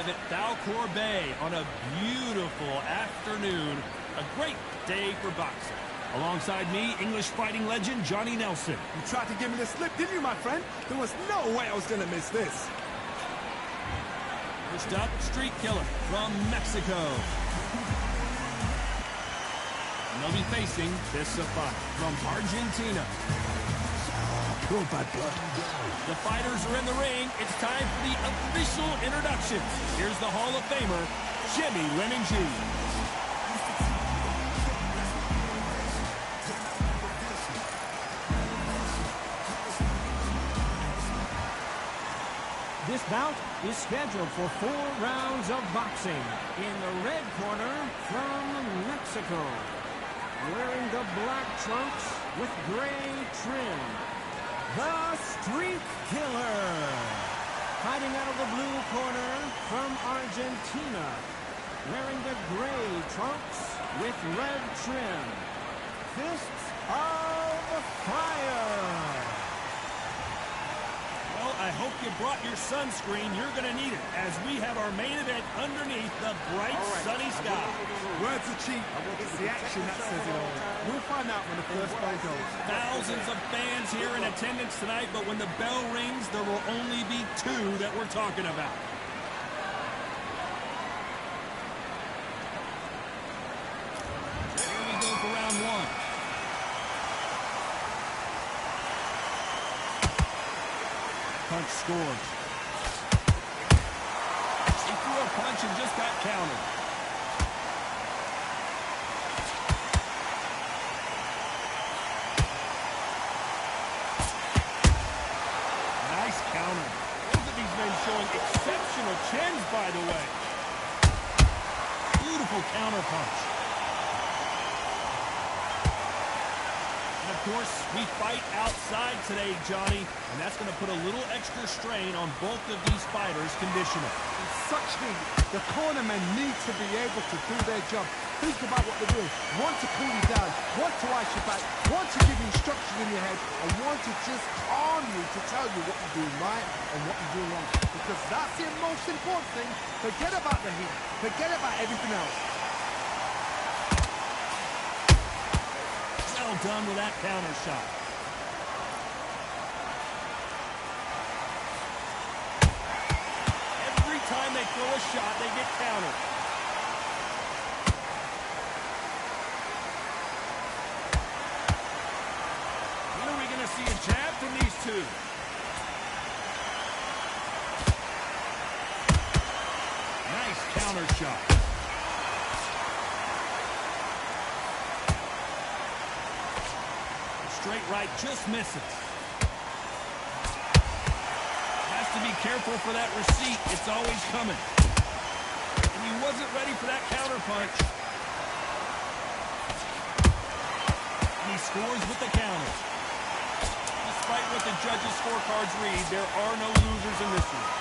live at Falcor Bay on a beautiful afternoon. A great day for boxing. Alongside me, English fighting legend Johnny Nelson. You tried to give me the slip, didn't you, my friend? There was no way I was going to miss this. First up, Street Killer from Mexico. And they'll be facing Kvzm from Argentina. Pure bad blood. The fighters are in the ring. It's time for the official introductions. Here's the Hall of Famer, Jimmy Lemon G. This bout is scheduled for 4 rounds of boxing. In the red corner from Mexico, wearing the black trunks with gray trim, the Street Killer. Fighting out of the blue corner from Argentina, wearing the gray trunks with red trim, Fists of Fire. Well, I hope you brought your sunscreen. You're going to need it as we have our main event underneath the bright, sunny sky. Words are cheap. It's the action that says it all. We'll find out when the first bell goes. Thousands of fans here in attendance tonight, but when the bell rings, there will only be 2 that we're talking about. Here we go for round 1. Punch scores. He threw a punch and just got countered. Nice counter. Both of these men showing exceptional chins, by the way. Beautiful counter punch. Of course, we fight outside today, Johnny, and that's going to put a little extra strain on both of these fighters' conditioning. It's such need. The cornermen need to be able to do their job. Think about what they're doing. One to cool you down, one to ice you back, one to give you instructions in your head, and one to just calm you to tell you what you're doing right and what you're doing wrong. Because that's the most important thing. Forget about the heat. Forget about everything else. Well done with that counter shot. Every time they throw a shot, they get countered. When are we going to see a jab from these 2? Nice counter shot. Straight right just misses. Has to be careful for that receipt. It's always coming. And he wasn't ready for that counter punch. And he scores with the counter. Despite what the judges' scorecards read, there are no losers in this one.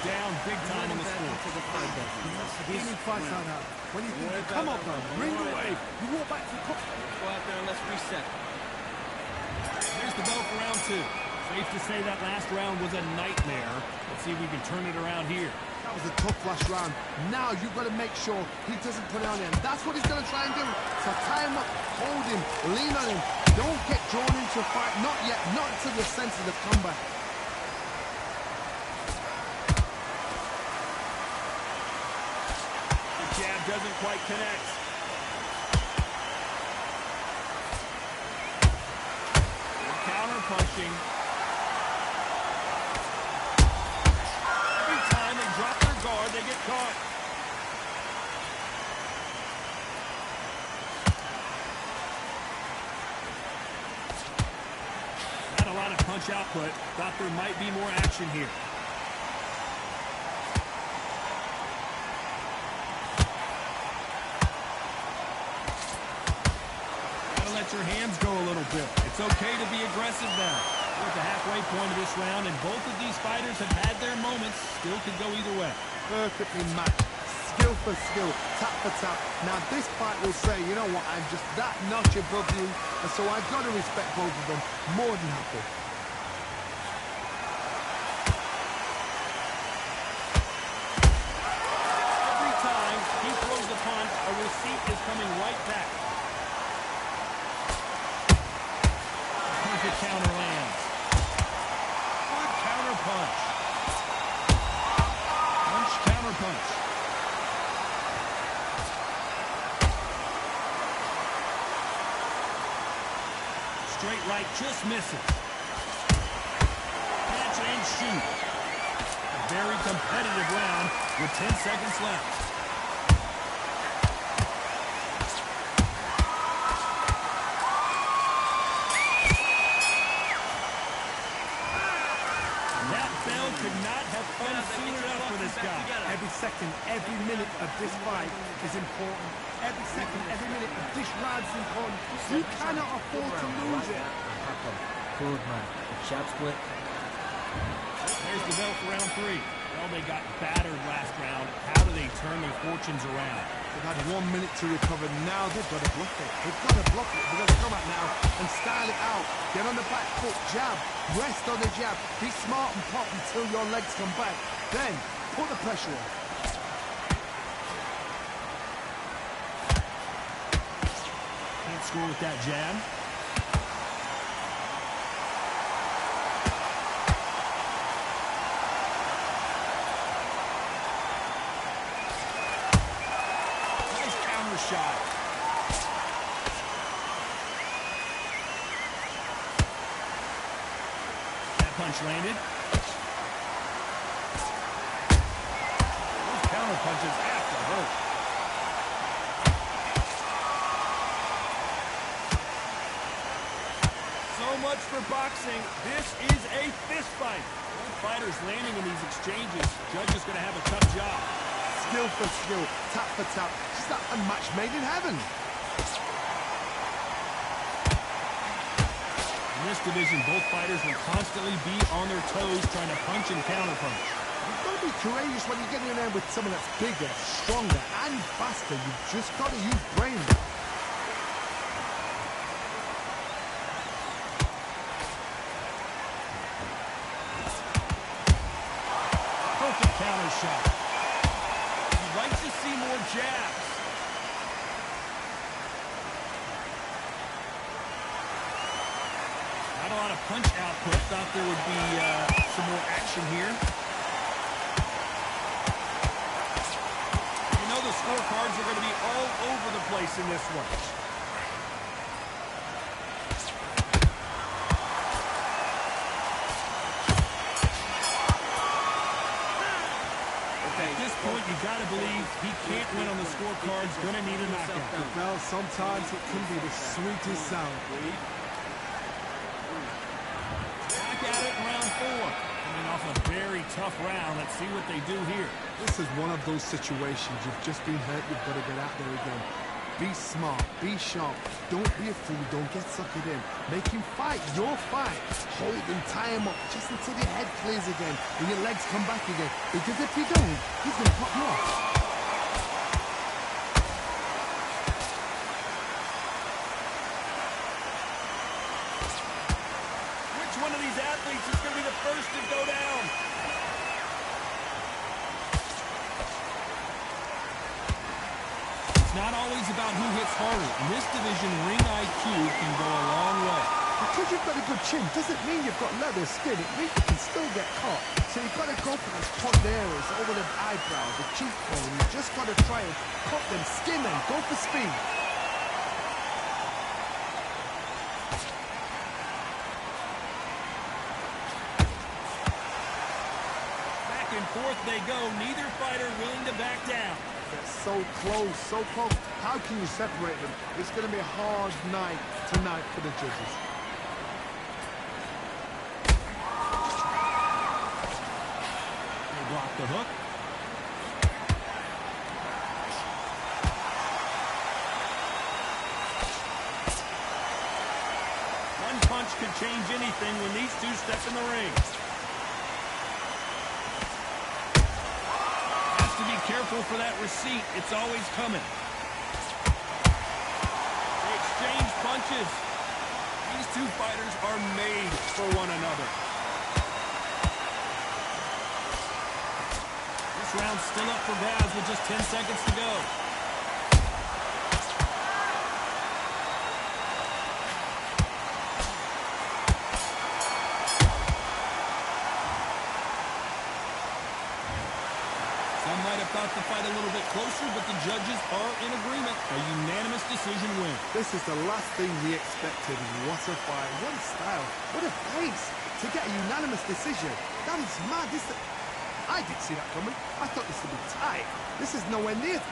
Down big time in the score. Easy fights like that. When you think you come up, man, ring away. You walk back to the cup. Go out there and let's reset. Here's the bell for round 2. Safe to say that last round was a nightmare. Let's see if we can turn it around here. That was a tough last round. Now you've got to make sure he doesn't put it on him. That's what he's going to try and do. So tie him up, hold him, lean on him. Don't get drawn into a fight. Not yet. Not until your senses have come back. Jab doesn't quite connect. Counter punching. Every time they drop their guard, they get caught. Not a lot of punch output. Thought there might be more action here. Let your hands go a little bit. It's okay to be aggressive now. We're at the halfway point of this round, and both of these fighters have had their moments. Still could go either way. Perfectly matched. skill for skill, tap for tap. Now this fight will say, you know what, I'm just that notch above you, and so I've got to respect both of them more than happy. Every time he throws a punch, a receipt is coming right back. Perfect counter lands. Good counter punch. Punch, counter punch. Straight right just misses. Catch and shoot. A very competitive round with 10 seconds left. That bell could not have come soon enough for this guy. Every second, every minute of this fight is important. Every second, every minute of this round is important. You cannot afford to lose it. Good man. Shot split. There's the bell for round 3. Well, they got battered last round. How do they turn their fortunes around? They've had 1 minute to recover. Now they've got to block it. They've got to block it. They've got to come out now and style it out. Get on the back foot, jab, rest on the jab. Be smart and pop until your legs come back. Then put the pressure on. Can't score with that jab. Nice counter shot. That punch landed. Those counter punches have to hurt. So much for boxing. This is a fist fight. Both fighters landing in these exchanges. Judge is going to have a tough job. Skill for skill, tap for tap. Just like a match made in heaven. In this division, both fighters will constantly be on their toes trying to punch and counterpunch. You've got to be courageous when you get in there with someone that's bigger, stronger, and faster. You've just got to use brain. Perfect counter shot. You'd like to see more jabs. Not a lot of punch output. Thought there would be some more action here. You know the scorecards are going to be all over the place in this one. At this point, you got to believe he can't win on the scorecards. Going to need a knockout. Well, sometimes it can be the sweetest sound. Back at it in round 4. Coming off a very tough round. Let's see what they do here. This is one of those situations. You've just been hurt. You've got to get out there again. Be smart. Be sharp. Don't be a fool. Don't get suckered in. Make him fight your fight. Hold him, tie him up just until your head clears again and your legs come back again. Because if you don't, he's going to pop you off. Which one of these athletes is going to be the first to go down? It's not always about who hits harder. In this division, ring IQ can go a long way. Because you've got a good chin doesn't mean you've got leather skin. It means you can still get caught. So you've got to go for those popped areas over the eyebrow, the cheekbone. You've just got to try and cut them, skin them, go for speed. Back and forth they go. Neither fighter willing to back down. They're so close, so close. How can you separate them? It's going to be a hard night tonight for the judges. They block the hook. One punch could change anything when these two step in the ring. Has to be careful for that receipt. It's always coming. They exchange punches. These two fighters are made for one another. This round's still up for grabs with just 10 seconds to go. Some might have thought the fight a little bit closer, but the judges are in agreement. A unanimous decision win. This is the last thing we expected. What a fight, what a style, what a pace. To get a unanimous decision, that is mad. I didn't see that coming. I thought this would be tight. This is nowhere near